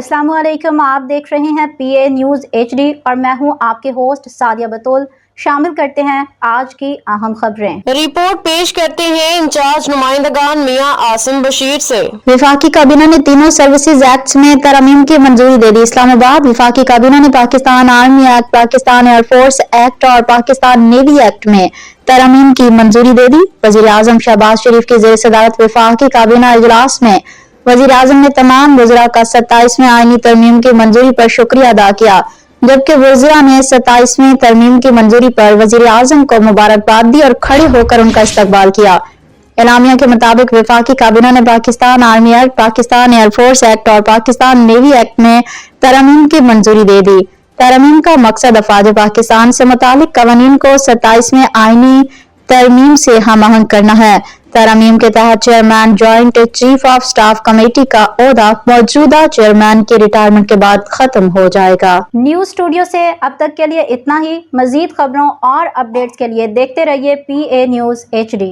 अस्सलाम वालेकुम। आप देख रहे हैं PA न्यूज़ HD और मैं हूं आपके होस्ट सादिया बतूल। शामिल करते हैं आज की अहम खबरें। रिपोर्ट पेश करते हैं इंचार्ज नुमाइंदगान मियां आसिम बशीर से। वफाकी काबीना ने तीनों सर्विसेज एक्ट में तरमीम की मंजूरी दे दी। इस्लामाबाद। वफाकी काबीना ने Pakistan army act, Pakistan air force act और पाकिस्तान नेवी एक्ट में तरमीम की मंजूरी दे दी। वजीर आजम शहबाज शरीफ की ज़ेर सदारत वफाकी काबीना इजलास में वजीर आजम ने तमाम वज़रा का 27वें आईनी तरमीम की मंजूरी पर शुक्रिया अदा किया, जबकि वज़रा ने 27वें तरमीम की मंजूरी पर वजीर आजम को मुबारकबाद दी और खड़े होकर उनका इस्तकबाल किया। एलामिया के मुताबिक वफाकी काबीना ने Pakistan army act, Pakistan air force act और पाकिस्तान नेवी एक्ट में तरमीम की मंजूरी दे दी। तरमीम का मकसद अफवाज पाकिस्तान से मुतालिक कवानीन को 27वें आईनी तरमीम से हम आहंग करना है। तरमीम के तहत chairman joint chief of staff committee का ओहदा मौजूदा चेयरमैन के रिटायरमेंट के बाद खत्म हो जाएगा। न्यूज़ स्टूडियो से अब तक के लिए इतना ही। मजीद खबरों और अपडेट्स के लिए देखते रहिए PA न्यूज़ HD।